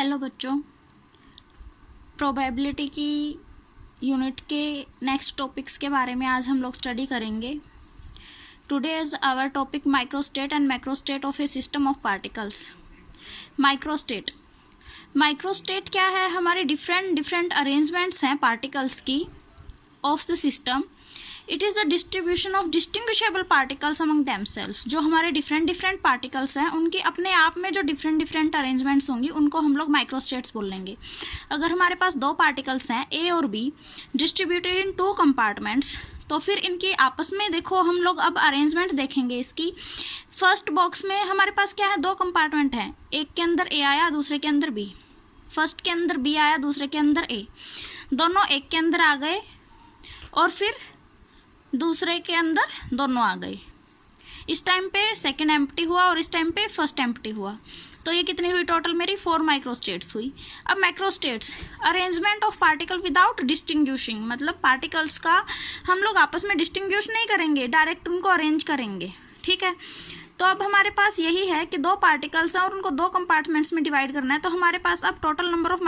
Hello बच्चों, probability की unit के नेक्स्ट टॉपिक्स के बारे में आज हम लोग स्टडी करेंगे। Today is our topic microstate and macrostate of a system of particles. Microstate क्या है? हमारे डिफरेंट अरेंजमेंट्स हैं पार्टिकल्स की of the system. It is the distribution of distinguishable particles among themselves. जो हमारे डिफरेंट पार्टिकल्स हैं उनकी अपने आप में जो डिफरेंट अरेंजमेंट्स होंगी उनको हम लोग माइक्रोस्टेट्स बोल लेंगे। अगर हमारे पास दो पार्टिकल्स हैं ए और be distributed in to compartments, तो फिर इनकी आपस में देखो हम लोग अब अरेंजमेंट देखेंगे इसकी। फर्स्ट बॉक्स में हमारे पास क्या है? दो कंपार्टमेंट हैं, एक के अंदर ए आया दूसरे के अंदर बी। फर्स्ट के अंदर बी आया दूसरे के अंदर ए, दोनों एक के अंदर आ गए और फिर दूसरे के अंदर दोनों आ गए। इस टाइम पे सेकंड एम्प्टी हुआ और इस टाइम पे फर्स्ट एम्प्टी हुआ। तो ये कितनी हुई टोटल? मेरी 4 माइक्रोस्टेट्स हुई। अब microstates arrangement of particle without distinguishing, मतलब पार्टिकल्स का हम लोग आपस में डिस्टिंग्विश नहीं करेंगे, डायरेक्ट उनको अरेंज करेंगे। ठीक है, तो अब हमारे पास यही है कि दो पार्टिकल्स हैं और उनको दो कंपार्टमेंट्स में डिवाइड करना है। तो हमारे पास अब टोटल नंबर ऑफ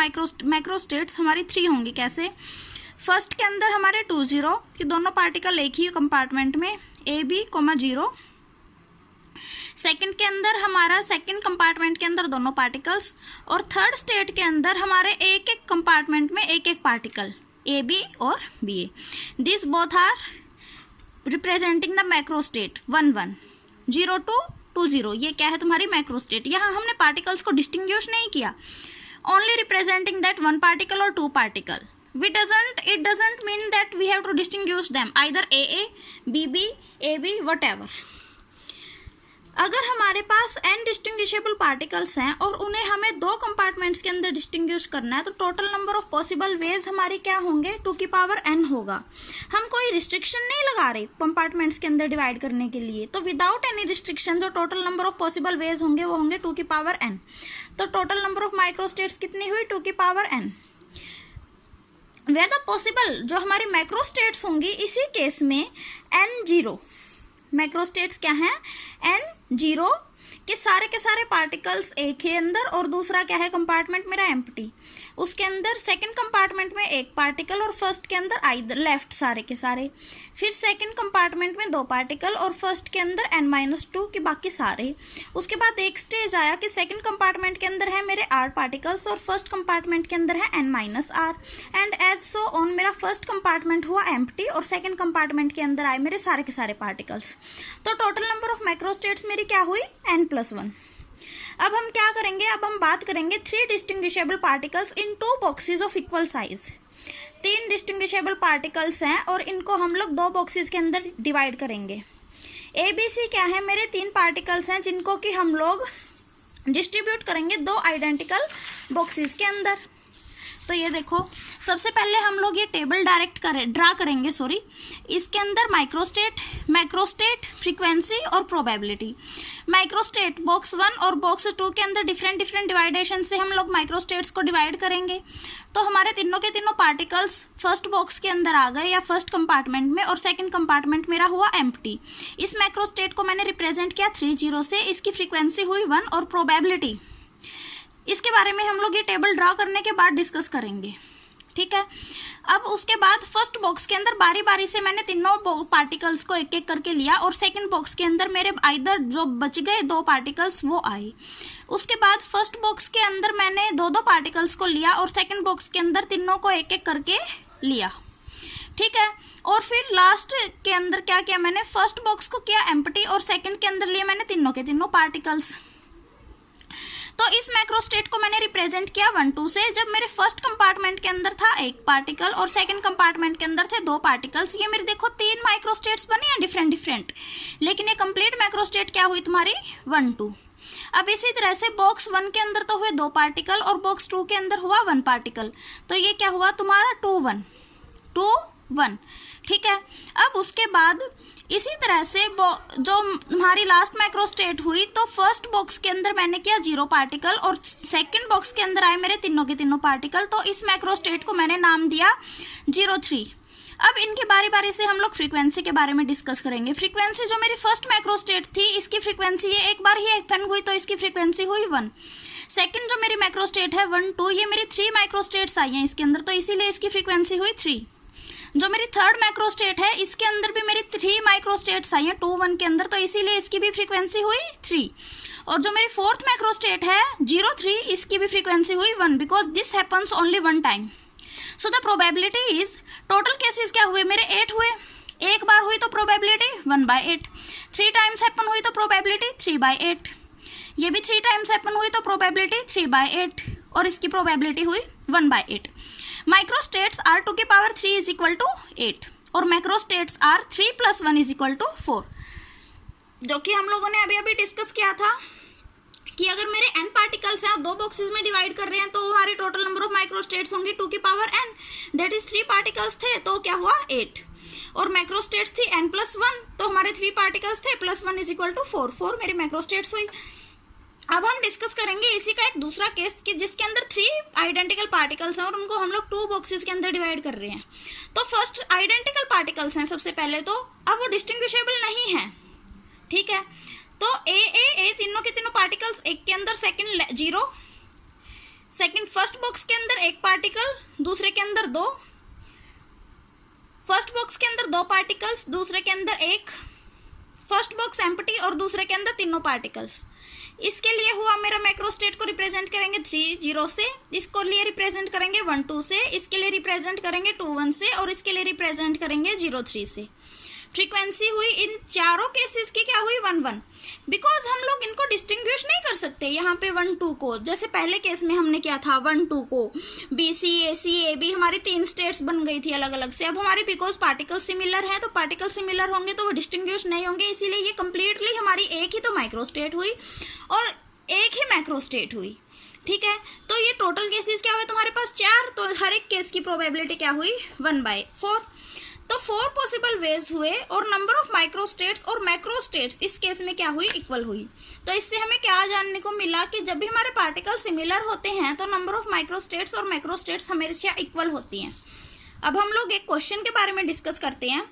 माइक्रोस्टेट्स हमारी 3 होंगी। कैसे? फर्स्ट के अंदर हमारे 2 0 कि दोनों पार्टिकल एक ही कंपार्टमेंट में ए बी कोमा 0। सेकंड के अंदर हमारा सेकंड कंपार्टमेंट के अंदर दोनों पार्टिकल्स, और थर्ड स्टेट के अंदर हमारे एक एक कंपार्टमेंट में एक एक पार्टिकल ए बी और B A. This both are representing the macrostate 1 1 0 2 2 0। ये क्या है? तुम्हारी मैक्रोस्टेट। यहाँ हमने पार्टिकल्स को डिस्टिंग्विश नहीं किया, only representing that one particle और two particle. It doesn't mean that we have to distinguish them either AA, BB, AB, whatever. अगर हमारे पास n डिस्टिंग्विशेबल पार्टिकल्स हैं और उन्हें हमें दो कंपार्टमेंट्स के अंदर डिस्टिंग्विश करना है, तो total number of possible veg हमारे क्या होंगे? 2 की पावर n होगा। हम कोई रिस्ट्रिक्शन नहीं लगा रहे कंपार्टमेंट्स के अंदर डिवाइड करने के लिए, तो विदाउट एनी रिस्ट्रिक्शन जो total number of possible ways होंगे वो होंगे 2 की पावर n। तो टोटल नंबर ऑफ माइक्रोस्टेट्स कितनी हुई? 2 की power n। Where the possible जो हमारी माइक्रोस्टेट्स होंगी, इसी केस में n0 माइक्रोस्टेट्स क्या हैं? n0 कि सारे के सारे पार्टिकल्स एक है अंदर और दूसरा क्या है? कंपार्टमेंट मेरा एम्प्टी। उसके अंदर सेकंड कंपार्टमेंट में एक पार्टिकल और फर्स्ट के अंदर आइदर लेफ्ट सारे के सारे। फिर सेकंड कंपार्टमेंट में 2 पार्टिकल और फर्स्ट के अंदर n-2 की बाकी सारे। उसके बाद एक स्टेज आया कि सेकंड कंपार्टमेंट के अंदर है मेरे r पार्टिकल्स और फर्स्ट कंपार्टमेंट के अंदर है n-r, and as so on. मेरा फर्स्ट कंपार्टमेंट हुआ एम्प्टी और सेकंड कंपार्टमेंट के अंदर आए मेरे सारे के सारे पार्टिकल्स। तो टोटल नंबर ऑफ माइक्रोस्टेट्स मेरी क्या हुई? n+1। अब हम क्या करेंगे? अब हम बात करेंगे 3 distinguishable particles in 2 boxes of equal size. 3 distinguishable particles हैं और इनको हम लोग 2 बॉक्सेस के अंदर डिवाइड करेंगे। ए बी सी क्या है? मेरे 3 पार्टिकल्स हैं जिनको कि हम लोग डिस्ट्रीब्यूट करेंगे 2 आइडेंटिकल बॉक्सेस के अंदर। तो ये देखो, सबसे पहले हम लोग ये टेबल ड्रा करेंगे। इसके अंदर माइक्रोस्टेट, फ्रीक्वेंसी और प्रोबेबिलिटी। माइक्रोस्टेट बॉक्स 1 और बॉक्स 2 के अंदर डिफरेंट डिवाइडेशन से हम लोग माइक्रोस्टेट्स को डिवाइड करेंगे। तो हमारे तीनों के तीनों पार्टिकल्स फर्स्ट बॉक्स के अंदर आ गए या फर्स्ट कंपार्टमेंट में, और सेकंड कंपार्टमेंट मेरा हुआ एम्प्टी। इस माइक्रोस्टेट को मैंने रिप्रेजेंट किया 3 0 से। इसकी फ्रीक्वेंसी हुई 1 और प्रोबेबिलिटी, इसके बारे में हम लोग ये टेबल ड्रा करने के बाद डिस्कस करेंगे। ठीक है, अब उसके बाद फर्स्ट बॉक्स के अंदर बारी बारी से मैंने तीनों पार्टिकल्स को एक एक करके लिया और सेकंड बॉक्स के अंदर मेरे आइदर जो बच गए 2 पार्टिकल्स वो आए। उसके बाद फर्स्ट बॉक्स के अंदर मैंने 2 पार्टिकल्स को लिया और सेकंड बॉक्स के अंदर तीनों को एक एक करके लिया। ठीक है, और फिर लास्ट के अंदर क्या किया मैंने? फर्स्ट बॉक्स को किया एम्प्टी और सेकंड के अंदर लिए मैंने तीनों के तीनों पार्टिकल्स। तो इस माइक्रोस्टेट को मैंने रिप्रेजेंट किया 1 2 से। जब मेरे फर्स्ट कंपार्टमेंट के अंदर था 1 पार्टिकल और सेकंड कंपार्टमेंट के अंदर थे 2 पार्टिकल्स। ये मेरे देखो 3 माइक्रोस्टेट्स बनी हैं डिफरेंट, लेकिन ये कंप्लीट माइक्रोस्टेट क्या हुई तुम्हारी? 1 2। अब इसी तरह से बॉक्स 1 के अंदर तो हुए 2 पार्टिकल और बॉक्स 2 के अंदर हुआ 1 पार्टिकल। तो ये क्या हुआ तुम्हारा? 2 1। ठीक है, अब उसके बाद इसी तरह से जो हमारी लास्ट माइक्रोस्टेट हुई, तो फर्स्ट बॉक्स के अंदर मैंने किया 0 पार्टिकल और सेकंड बॉक्स के अंदर आए मेरे तीनों के तीनों पार्टिकल। तो इस माइक्रोस्टेट को मैंने नाम दिया 0 3। अब इनके बारी बारी से हम लोग फ्रीक्वेंसी के बारे में डिस्कस करेंगे। फ्रीक्वेंसी जो मेरी फर्स्ट माइक्रोस्टेट थी, इसकी फ्रीक्वेंसी ये एक बार ही एक्सपेंड हुई तो इसकी फ्रीक्वेंसी हुई 1। सेकंड जो मेरी माइक्रोस्टेट है 1 2, ये मेरी 3 माइक्रोस्टेट्स आई हैं इसके अंदर, तो इसीलिए इसकी फ्रीक्वेंसी हुई 3। जो मेरी थर्ड माइक्रोस्टेट है इसके अंदर भी मेरी 3 माइक्रोस्टेट्स आई हैं 2 1 के अंदर, तो इसीलिए इसकी भी फ्रीक्वेंसी हुई 3। और जो मेरी फोर्थ माइक्रोस्टेट है 0 3, इसकी भी फ्रीक्वेंसी हुई 1, because this happens only 1 time. So the probability is, total cases क्या हुए मेरे 8 हुए, एक बार हुई तो प्रोबेबिलिटी 1/8, 3 टाइम्स हैपन हुई तो प्रोबेबिलिटी 3/8, ये भी 3 टाइम्स हैपन हुई तो प्रोबेबिलिटी 3/8, और इसकी प्रोबेबिलिटी हुई 1/8। माइक्रोस्टेट्स आर 2 की पावर 3 इज इक्वल टू 8, और मैक्रोस्टेट्स आर 3 + 1 इज इक्वल टू 4, जो कि हम लोगों ने अभी अभी डिस्कस किया था कि अगर मेरे n पार्टिकल्स हैं और 2 बॉक्सेस में डिवाइड कर रहे हैं तो हमारे टोटल नंबर ऑफ माइक्रोस्टेट्स होंगे 2 की power n, that is 3 particles थे तो क्या हुआ 8, और मैक्रोस्टेट्स थी n + 1, तो हमारे 3 पार्टिकल्स थे +1 इज इक्वल टू 4, 4 मेरी मैक्रोस्टेट्स हुई। अब हम डिस्कस करेंगे इसी का एक दूसरा केस कि जिसके अंदर 3 आइडेंटिकल पार्टिकल्स हैं और उनको हम लोग 2 बॉक्सेस के अंदर डिवाइड कर रहे हैं। तो फर्स्ट आइडेंटिकल पार्टिकल्स हैं सबसे पहले, तो अब वो डिस्टिंग्विशेबल नहीं है, ठीक है। तो ए तीनों के तीनों पार्टिकल्स एक के अंदर सेकंड 0, सेकंड फर्स्ट बॉक्स के अंदर 1 पार्टिकल, दूसरे के अंदर 2, फर्स्ट बॉक्स के अंदर 2 पार्टिकल्स, दूसरे के अंदर 1, फर्स्ट बॉक्स एम्प्टी और दूसरे के अंदर तीनों पार्टिकल्स। इसके लिए हुआ मेरा मैक्रोस्टेट को रिप्रेजेंट करेंगे 3 0 से, इसको लिए रिप्रेजेंट करेंगे 1 2 से, इसके लिए रिप्रेजेंट करेंगे 2 1 से, और इसके लिए रिप्रेजेंट करेंगे 0 3 से। फ्रीक्वेंसी हुई इन चारों केसेस की क्या हुई 1 1, बिकॉज हम लोग इनको डिस्टिंग्विश नहीं कर सकते यहाँ पे 1 2 को, जैसे पहले केस में हमने किया था 1 2 को BC AC AB हमारी 3 स्टेट्स बन गई थी अलग अलग से। अब हमारे बिकॉज पार्टिकल सिमिलर है तो पार्टिकल सिमिलर होंगे तो वो डिस्टिंग्विश नहीं होंगे, इसीलिए ये कंप्लीटली हमारी एक ही तो माइक्रोस्टेट हुई और एक ही मैक्रोस्टेट हुई, ठीक है। तो ये टोटल केसेस क्या हुए तुम्हारे पास 4, तो हर एक केस की प्रोबेबिलिटी क्या हुई 1/4। तो 4 पॉसिबल वेज हुए और नंबर ऑफ माइक्रोस्टेट्स और मैक्रोस्टेट्स इस केस में क्या हुई इक्वल हुई। तो इससे हमें क्या जानने को मिला कि जब भी हमारे पार्टिकल सिमिलर होते हैं तो नंबर ऑफ माइक्रोस्टेट्स और मैक्रोस्टेट्स हमेशा इक्वल होती हैं। अब हम लोग एक क्वेश्चन के बारे में डिस्कस करते हैं।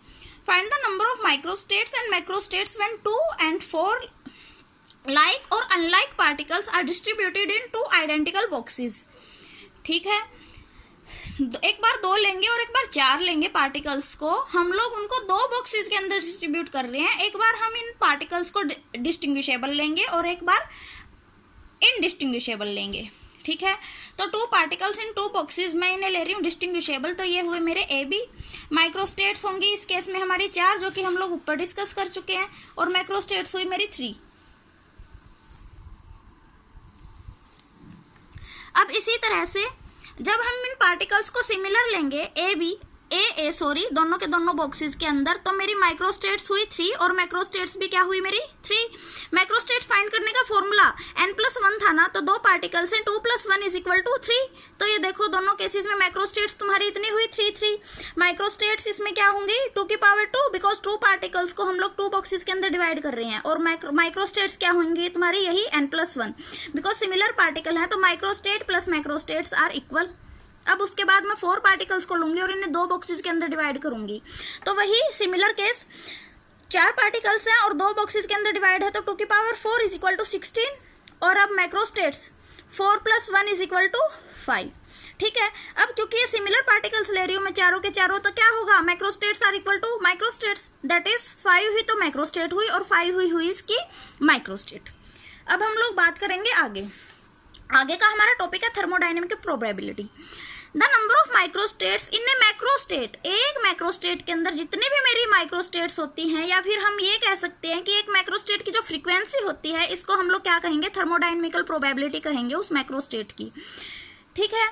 Find the number of microstates and macrostates when 2 and 4 like और unlike particles are distributed in 2 identical boxes, ठीक है। एक बार 2 लेंगे और एक बार 4 लेंगे पार्टिकल्स को, हम लोग उनको 2 बॉक्सेस के अंदर डिस्ट्रीब्यूट कर रहे हैं। एक बार हम इन पार्टिकल्स को डिस्टिंग्विशेबल लेंगे और एक बार इनडिस्टिंग्विशेबल लेंगे, ठीक है। तो 2 पार्टिकल्स इन 2 बॉक्सेस मैं इन्हें ले रही हूँ डिस्टिंग्विशेबल, तो ये हुए मेरे AB। माइक्रोस्टेट्स होंगी इस केस में हमारी 4, जो कि हम लोग ऊपर डिस्कस कर चुके हैं, और मैक्रोस्टेट्स हुई मेरी 3। अब इसी तरह से जब हम इन पार्टिकल्स को सिमिलर लेंगे ए दोनों के दोनों बॉक्सेस के अंदर, तो मेरी माइक्रोस्टेट्स हुई 3 और मैक्रोस्टेट्स भी क्या हुई मेरी 3। मैक्रोस्टेट्स फाइंड करने का फॉर्मूला n + 1 था ना, तो 2 पार्टिकल्स हैं 2 + 1 इज इक्वल टू 3। तो ये देखो दोनों केसेस में मैक्रोस्टेट्स तुम्हारी इतनी हुई 3 3। माइक्रोस्टेट्स इसमें क्या होंगी 2 की पावर 2, बिकॉज 2 पार्टिकल्स को हम लोग 2 बॉक्सेस के अंदर डिवाइड कर रहे हैं, और माइक्रोस्टेट्स क्या होंगी तुम्हारी यही n + 1, बिकॉज सिमिलर पार्टिकल है तो माइक्रोस्टेट प्लस मैक्रोस्टेट्स आर इक्वल। अब उसके बाद मैं 4 पार्टिकल्स को लूंगी और इन्हें 2 बॉक्सेस के अंदर डिवाइड करूंगी, तो वही सिमिलर केस 4 पार्टिकल्स हैं और 2 बॉक्सेस के अंदर डिवाइड है तो 2 की पावर 4 इज इक्वल टू 16। और अब मैक्रोस्टेट्स 4 + 1 इज इक्वल टू 5, ठीक है। अब क्योंकि ये सिमिलर पार्टिकल्स ले रही हूँ मैं चारों के चारों, तो क्या होगा macrostates are equal to microstates, that is 5 हुई तो मैक्रोस्टेट हुई और 5 हुई इसकी माइक्रोस्टेट। अब हम लोग बात करेंगे आगे का हमारा टॉपिक है thermodynamic probability. The number of microstates in A macrostate, एक मैक्रोस्टेट के अंदर जितनी भी मेरी माइक्रोस्टेट्स होती हैं, या फिर हम ये कह सकते हैं कि एक मैक्रोस्टेट की जो फ्रीक्वेंसी होती है इसको हम लोग क्या कहेंगे थर्मोडायनेमिकल प्रोबेबिलिटी कहेंगे उस मैक्रोस्टेट की, ठीक है।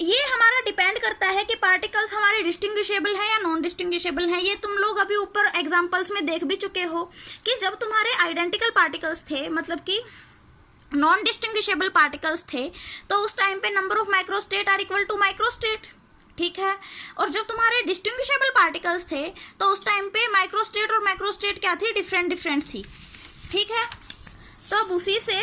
ये हमारा डिपेंड करता है कि पार्टिकल्स हमारे डिस्टिंग्विशेबल हैं या नॉन डिस्टिंग्विशेबल हैं। ये तुम लोग अभी ऊपर एग्जाम्पल्स में देख भी चुके हो कि जब तुम्हारे आइडेंटिकल पार्टिकल्स थे, मतलब कि नॉन डिस्टिंग्विशेबल पार्टिकल्स थे, तो उस टाइम पे number of microstate are equal to microstate, ठीक है। और जब तुम्हारे डिस्टिंग्विशेबल पार्टिकल्स थे तो उस टाइम पे माइक्रोस्टेट और मैक्रोस्टेट क्या थी डिफरेंट थी, ठीक है। तो अब उसी से